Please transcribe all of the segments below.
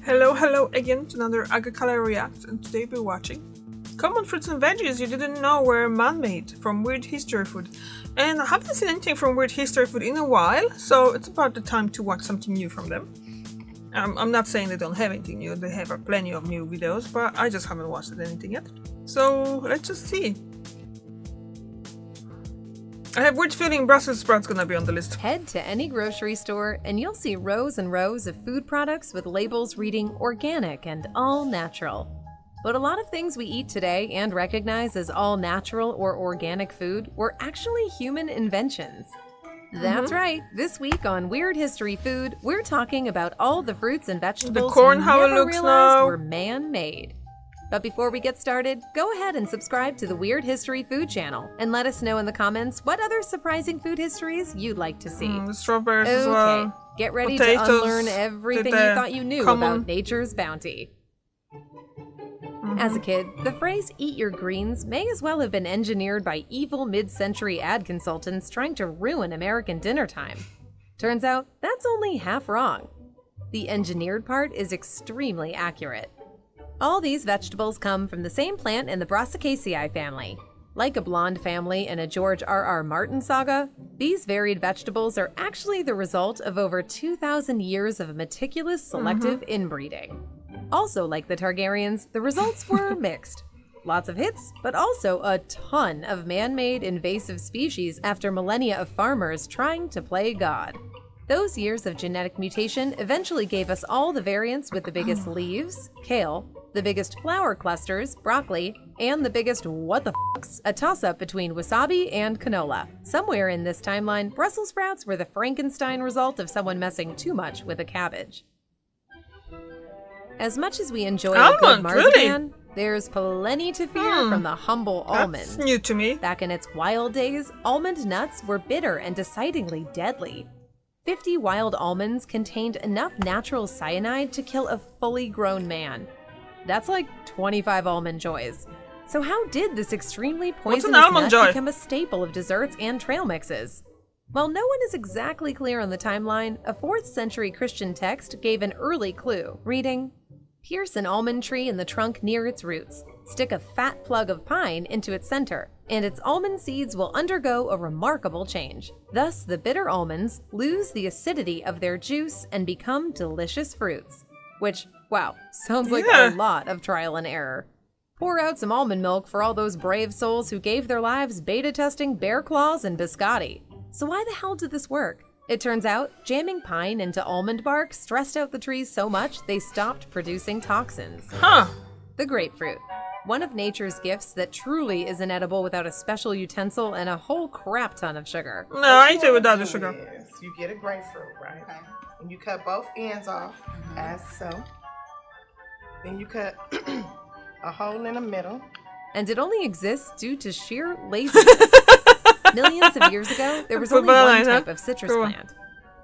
Hello again to another Agricolor React, and today we're watching common fruits and veggies you didn't know were man-made from Weird History Food. And I haven't seen anything from Weird History Food in a while, so it's about the time to watch something new from them. I'm not saying they don't have anything new, they have plenty of new videos, but I just haven't watched anything yet. So let's just see. I have weird feeling Brussels sprouts gonna be on the list. Head to any grocery store and you'll see rows and rows of food products with labels reading organic and all natural. But a lot of things we eat today and recognize as all natural or organic food were actually human inventions. That's right, this week on Weird History Food, we're talking about all the fruits and vegetables The corn, you how it never looks realized now. were man-made. But before we get started, go ahead and subscribe to the Weird History Food channel and let us know in the comments what other surprising food histories you'd like to see. The strawberries Okay, as well. get ready Potatoes, to unlearn everything you thought you knew about nature's bounty. As a kid, the phrase "eat your greens" may as well have been engineered by evil mid-century ad consultants trying to ruin American dinner time. Turns out, that's only half wrong. The engineered part is extremely accurate. All these vegetables come from the same plant in the Brassicaceae family. Like a blonde family in a George R.R. Martin saga, these varied vegetables are actually the result of over 2,000 years of meticulous selective inbreeding. Also, like the Targaryens, the results were mixed. Lots of hits, but also a ton of man-made invasive species after millennia of farmers trying to play God. Those years of genetic mutation eventually gave us all the variants with the biggest leaves, kale, the biggest flower clusters, broccoli, and the biggest what the f***s, a toss-up between wasabi and canola. Somewhere in this timeline, Brussels sprouts were the Frankenstein result of someone messing too much with a cabbage. As much as we enjoy a good marzipan, there's plenty to fear from the humble almond. That's new to me. Back in its wild days, almond nuts were bitter and decidedly deadly. 50 wild almonds contained enough natural cyanide to kill a fully grown man. That's like 25 almond joys. So how did this extremely poisonous nut become a staple of desserts and trail mixes? While no one is exactly clear on the timeline, a 4th century Christian text gave an early clue, reading, "Pierce an almond tree in the trunk near its roots. Stick a fat plug of pine into its center, and its almond seeds will undergo a remarkable change. Thus, the bitter almonds lose the acidity of their juice and become delicious fruits." Which, wow, sounds like a lot of trial and error. Pour out some almond milk for all those brave souls who gave their lives beta testing bear claws and biscotti. So why the hell did this work? It turns out, jamming pine into almond bark stressed out the trees so much they stopped producing toxins. The grapefruit. One of nature's gifts that truly isn't edible without a special utensil and a whole crap ton of sugar. No, I eat it without the sugar. You get a grapefruit, right? Okay. And you cut both ends off, as so. Then you cut a hole in the middle. And it only exists due to sheer laziness. Millions of years ago, there was only one type of citrus plant.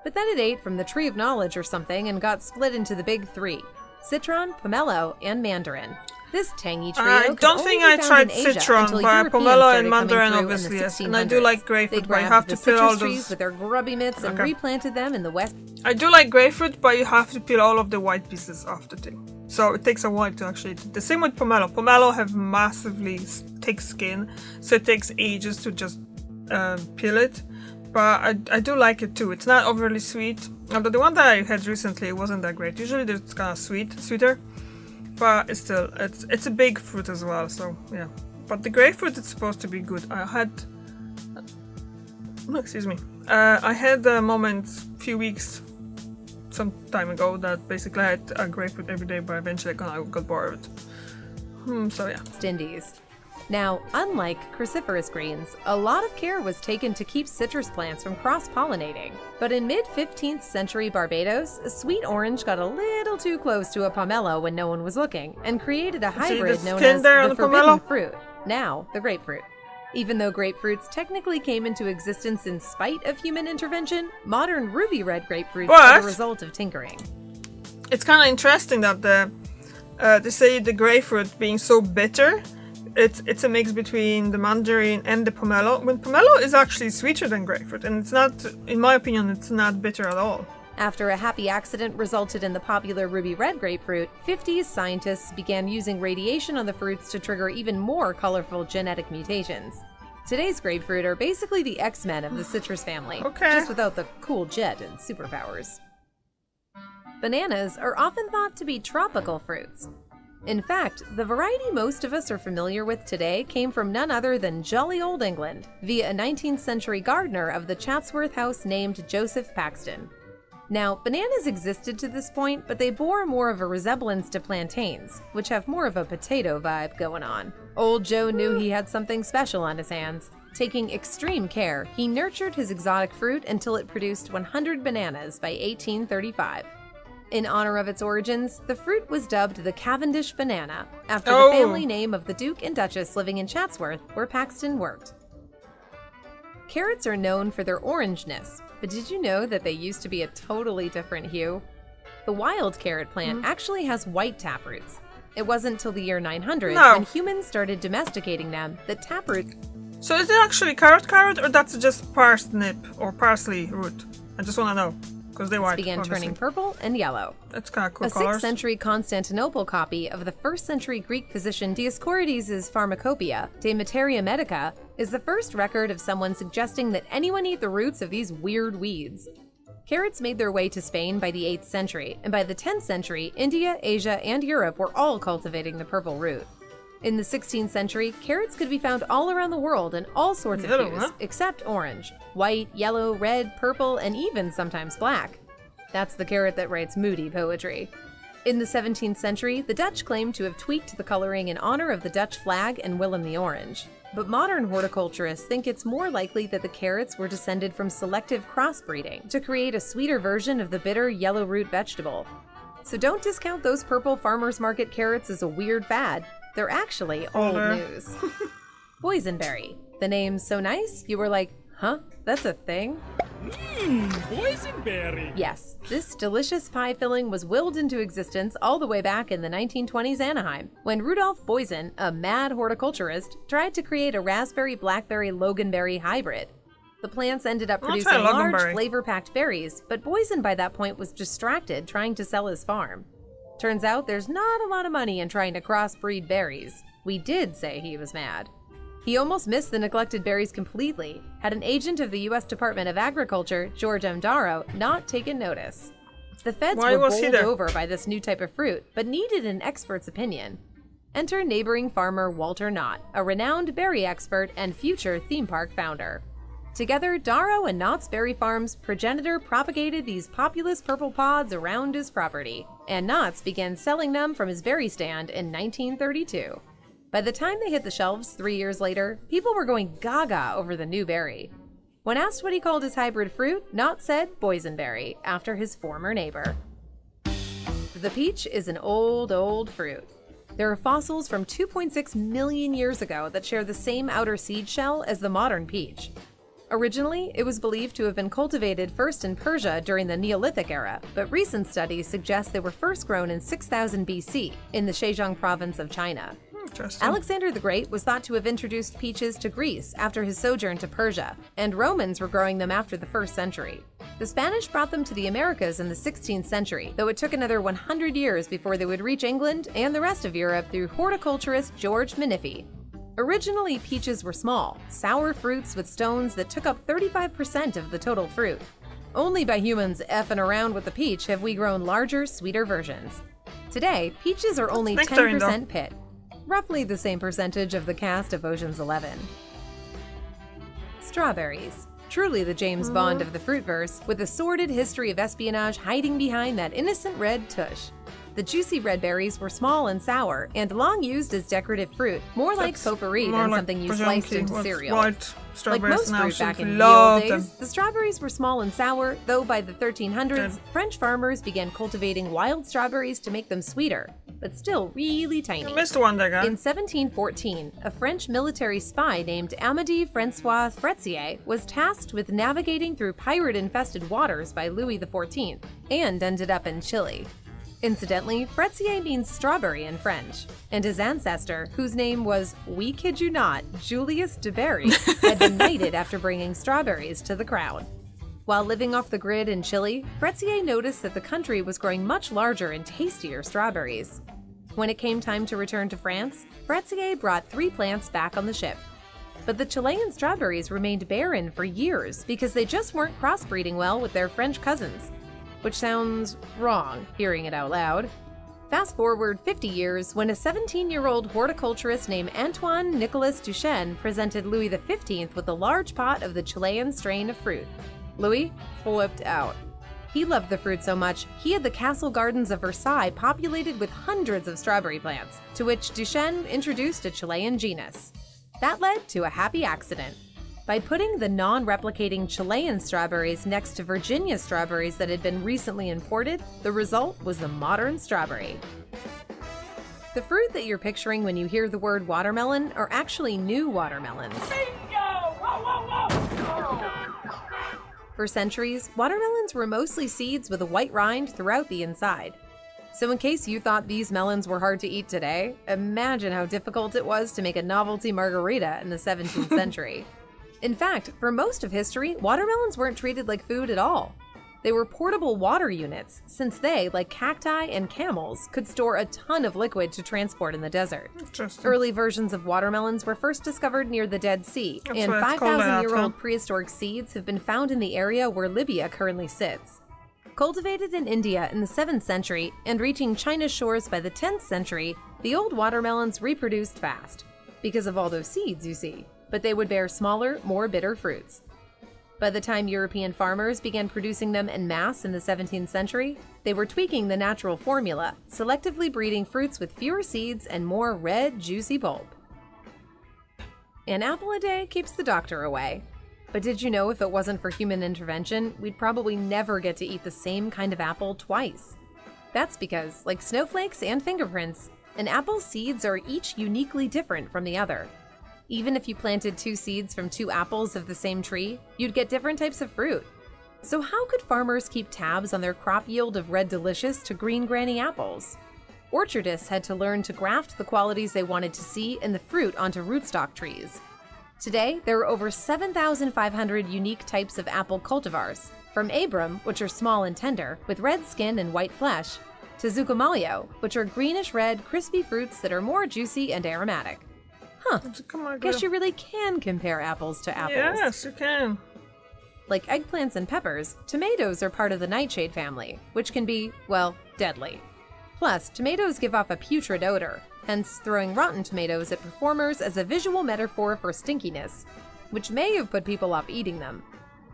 But then it ate from the tree of knowledge or something and got split into the big three: citron, pomelo, and mandarin. This tangy trio I don't think I tried citron, but pomelo and mandarin obviously, yes. And I do like grapefruit, but you have to peel all those trees with their grubby mitts and replanted them in the west. I do like grapefruit, but you have to peel all of the white pieces off the thing. So it takes a while to actually eat it. The same with pomelo. Pomelo have massively thick skin, so it takes ages to just peel it. But I do like it too. It's not overly sweet. Although the one that I had recently wasn't that great. Usually it's kind of sweeter. But it's still, it's a big fruit as well, so yeah. But the grapefruit is supposed to be good. I had a moment a few weeks, some time ago, that basically I had a grapefruit every day, but eventually I got bored of it. So yeah. Indies. Now, unlike cruciferous greens, a lot of care was taken to keep citrus plants from cross-pollinating. But in mid-15th century Barbados, a sweet orange got a little too close to a pomelo when no one was looking, and created a hybrid known as the forbidden fruit, now the grapefruit. Even though grapefruits technically came into existence in spite of human intervention, modern ruby red grapefruits are the result of tinkering. It's kind of interesting that they say the grapefruit being so bitter, it's a mix between the mandarin and the pomelo. When pomelo is actually sweeter than grapefruit, and it's not, in my opinion, it's not bitter at all. After a happy accident resulted in the popular ruby red grapefruit, 50s scientists began using radiation on the fruits to trigger even more colorful genetic mutations. Today's grapefruit are basically the X-Men of the citrus family, just without the cool jet and superpowers. Bananas are often thought to be tropical fruits. In fact, the variety most of us are familiar with today came from none other than jolly old England, via a 19th century gardener of the Chatsworth House named Joseph Paxton. Now, bananas existed to this point, but they bore more of a resemblance to plantains, which have more of a potato vibe going on. Old Joe knew he had something special on his hands. Taking extreme care, he nurtured his exotic fruit until it produced 100 bananas by 1835. In honor of its origins, the fruit was dubbed the Cavendish banana, after the family name of the Duke and Duchess living in Chatsworth, where Paxton worked. Carrots are known for their orangeness, but did you know that they used to be a totally different hue? The wild carrot plant actually has white taproots. It wasn't till the year 900 when humans started domesticating them that taproot. So is it actually carrot, or that's just parsnip or parsley root? I just want to know, because they white. Began obviously turning purple and yellow. That's kind of cool A colors. 6th century Constantinople copy of the 1st century Greek physician Dioscorides' Pharmacopoeia, De Materia Medica, is the first record of someone suggesting that anyone eat the roots of these weird weeds. Carrots made their way to Spain by the 8th century, and by the 10th century, India, Asia, and Europe were all cultivating the purple root. In the 16th century, carrots could be found all around the world in all sorts of hues, except orange, white, yellow, red, purple, and even sometimes black. That's the carrot that writes moody poetry. In the 17th century, the Dutch claimed to have tweaked the coloring in honor of the Dutch flag and Willem the Orange. But modern horticulturists think it's more likely that the carrots were descended from selective crossbreeding to create a sweeter version of the bitter yellow root vegetable. So don't discount those purple farmers market carrots as a weird fad. They're actually old news. Boysenberry. The name's so nice, you were like, huh? That's a thing? Boysenberry! Yes, this delicious pie filling was willed into existence all the way back in the 1920s Anaheim, when Rudolf Boysen, a mad horticulturist, tried to create a raspberry-blackberry loganberry hybrid. The plants ended up producing large, flavor-packed berries, but Boysen by that point was distracted trying to sell his farm. Turns out there's not a lot of money in trying to crossbreed berries. We did say he was mad. He almost missed the neglected berries completely, had an agent of the U.S. Department of Agriculture, George M. Darrow, not taken notice. The feds were bowled over by this new type of fruit, but needed an expert's opinion. Enter neighboring farmer Walter Knott, a renowned berry expert and future theme park founder. Together, Darrow and Knott's Berry Farm's progenitor propagated these populous purple pods around his property, and Knott's began selling them from his berry stand in 1932. By the time they hit the shelves 3 years later, people were going gaga over the new berry. When asked what he called his hybrid fruit, Knott said boysenberry, after his former neighbor. The peach is an old fruit. There are fossils from 2.6 million years ago that share the same outer seed shell as the modern peach. Originally, it was believed to have been cultivated first in Persia during the Neolithic era, but recent studies suggest they were first grown in 6000 BC in the Zhejiang province of China. Alexander the Great was thought to have introduced peaches to Greece after his sojourn to Persia, and Romans were growing them after the 1st century. The Spanish brought them to the Americas in the 16th century, though it took another 100 years before they would reach England and the rest of Europe through horticulturist George Menifee. Originally, peaches were small, sour fruits with stones that took up 35% of the total fruit. Only by humans effing around with the peach have we grown larger, sweeter versions. Today, peaches are only 10% pit, roughly the same percentage of the cast of Ocean's 11. Strawberries. Truly the James Bond of the fruitverse, with a sordid history of espionage hiding behind that innocent red tush. The juicy red berries were small and sour, and long used as decorative fruit, more like potpourri than something you sliced into cereal. Like most fruit back in the old days, the strawberries were small and sour, though by the 1300s, French farmers began cultivating wild strawberries to make them sweeter, but still really tiny. I missed one there, guy. In 1714, a French military spy named Amédée François Fretzier was tasked with navigating through pirate-infested waters by Louis XIV, and ended up in Chile. Incidentally, Fretzier means strawberry in French, and his ancestor, whose name was, we kid you not, Julius de Berry, had been knighted after bringing strawberries to the crown. While living off the grid in Chile, Fretzier noticed that the country was growing much larger and tastier strawberries. When it came time to return to France, Fretzier brought 3 plants back on the ship. But the Chilean strawberries remained barren for years because they just weren't crossbreeding well with their French cousins. Which sounds wrong, hearing it out loud. Fast forward 50 years when a 17-year-old horticulturist named Antoine Nicolas Duchesne presented Louis XV with a large pot of the Chilean strain of fruit. Louis flipped out. He loved the fruit so much, he had the castle gardens of Versailles populated with hundreds of strawberry plants, to which Duchesne introduced a Chilean genus. That led to a happy accident. By putting the non-replicating Chilean strawberries next to Virginia strawberries that had been recently imported, the result was the modern strawberry. The fruit that you're picturing when you hear the word watermelon are actually new watermelons. For centuries, watermelons were mostly seeds with a white rind throughout the inside. So in case you thought these melons were hard to eat today, imagine how difficult it was to make a novelty margarita in the 17th century. In fact, for most of history, watermelons weren't treated like food at all. They were portable water units, since they, like cacti and camels, could store a ton of liquid to transport in the desert. Early versions of watermelons were first discovered near the Dead Sea, and 5,000-year-old prehistoric seeds have been found in the area where Libya currently sits. Cultivated in India in the 7th century and reaching China's shores by the 10th century, the old watermelons reproduced fast. Because of all those seeds, you see. But they would bear smaller, more bitter fruits. By the time European farmers began producing them en masse in the 17th century, they were tweaking the natural formula, selectively breeding fruits with fewer seeds and more red, juicy pulp. An apple a day keeps the doctor away. But did you know if it wasn't for human intervention, we'd probably never get to eat the same kind of apple twice? That's because, like snowflakes and fingerprints, an apple's seeds are each uniquely different from the other. Even if you planted 2 seeds from 2 apples of the same tree, you'd get different types of fruit. So how could farmers keep tabs on their crop yield of red delicious to green granny apples? Orchardists had to learn to graft the qualities they wanted to see in the fruit onto rootstock trees. Today, there are over 7,500 unique types of apple cultivars, from Abram, which are small and tender, with red skin and white flesh, to Zuccomalio, which are greenish-red, crispy fruits that are more juicy and aromatic. Huh, guess you really can compare apples to apples. Yes, you can. Like eggplants and peppers, tomatoes are part of the nightshade family, which can be, well, deadly. Plus, tomatoes give off a putrid odor, hence throwing rotten tomatoes at performers as a visual metaphor for stinkiness, which may have put people off eating them.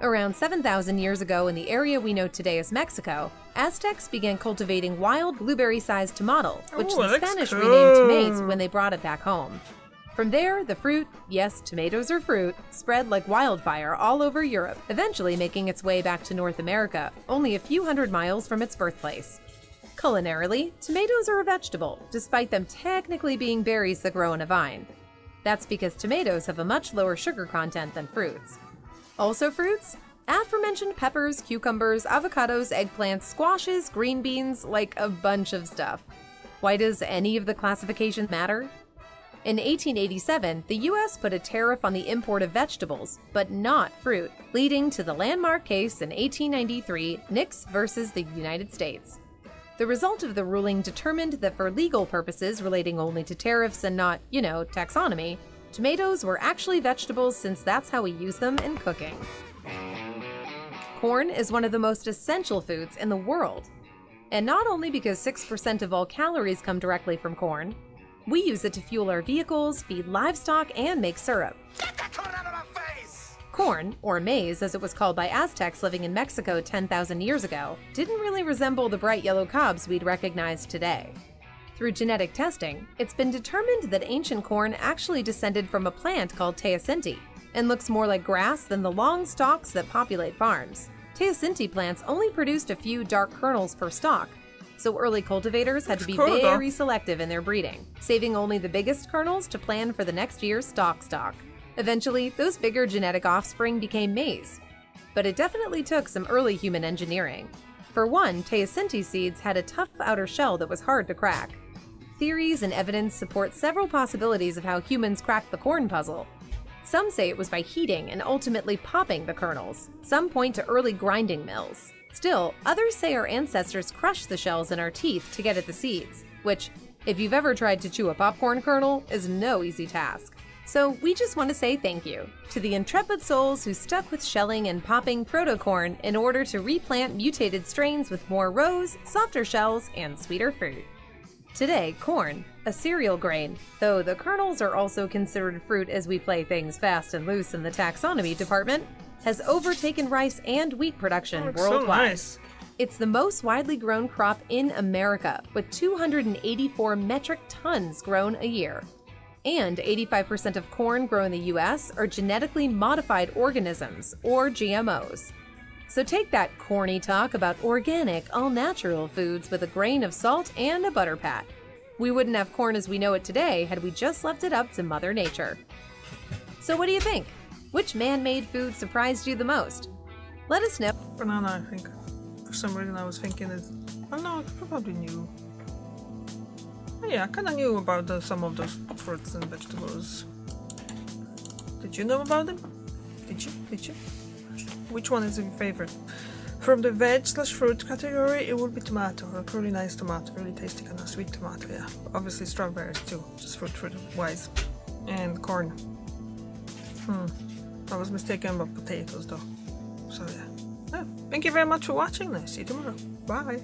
Around 7,000 years ago in the area we know today as Mexico, Aztecs began cultivating wild blueberry-sized tomato, which the Spanish renamed tomate when they brought it back home. From there, the fruit, yes, tomatoes are fruit, spread like wildfire all over Europe, eventually making its way back to North America, only a few hundred miles from its birthplace. Culinarily, tomatoes are a vegetable, despite them technically being berries that grow on a vine. That's because tomatoes have a much lower sugar content than fruits. Also fruits? Aforementioned peppers, cucumbers, avocados, eggplants, squashes, green beans, like a bunch of stuff. Why does any of the classification matter? In 1887, the U.S. put a tariff on the import of vegetables, but not fruit, leading to the landmark case in 1893, Nix versus the United States. The result of the ruling determined that for legal purposes relating only to tariffs and not, taxonomy, tomatoes were actually vegetables since that's how we use them in cooking. Corn is one of the most essential foods in the world. And not only because 6% of all calories come directly from corn, we use it to fuel our vehicles, feed livestock, and make syrup. Get that corn out of my face! Corn, or maize as it was called by Aztecs living in Mexico 10,000 years ago, didn't really resemble the bright yellow cobs we'd recognize today. Through genetic testing, it's been determined that ancient corn actually descended from a plant called teosinte, and looks more like grass than the long stalks that populate farms. Teosinte plants only produced a few dark kernels per stalk, so early cultivators had to be very selective in their breeding, saving only the biggest kernels to plan for the next year's stalk. Eventually, those bigger genetic offspring became maize. But it definitely took some early human engineering. For one, teosinte seeds had a tough outer shell that was hard to crack. Theories and evidence support several possibilities of how humans cracked the corn puzzle. Some say it was by heating and ultimately popping the kernels. Some point to early grinding mills. Still, others say our ancestors crushed the shells in our teeth to get at the seeds, which, if you've ever tried to chew a popcorn kernel, is no easy task. So we just want to say thank you to the intrepid souls who stuck with shelling and popping proto-corn in order to replant mutated strains with more rows, softer shells, and sweeter fruit. Today, corn, a cereal grain, though the kernels are also considered fruit as we play things fast and loose in the taxonomy department, has overtaken rice and wheat production worldwide. So nice. It's the most widely grown crop in America, with 284 metric tons grown a year. And 85% of corn grown in the US are genetically modified organisms, or GMOs. So take that corny talk about organic, all-natural foods with a grain of salt and a butter pat. We wouldn't have corn as we know it today had we just left it up to Mother Nature. So what do you think? Which man-made food surprised you the most? Let us know. Banana, I think. For some reason I was thinking it... I don't know, I probably knew. Yeah, I kind of knew about some of those fruits and vegetables. Did you know about them? Did you? Which one is your favorite? From the veg/fruit category, it would be tomato. A really nice tomato, really tasty kind of sweet tomato, yeah. Obviously strawberries too, just fruit-wise. And corn. I was mistaken about potatoes though. So yeah. Thank you very much for watching. See you tomorrow. Bye.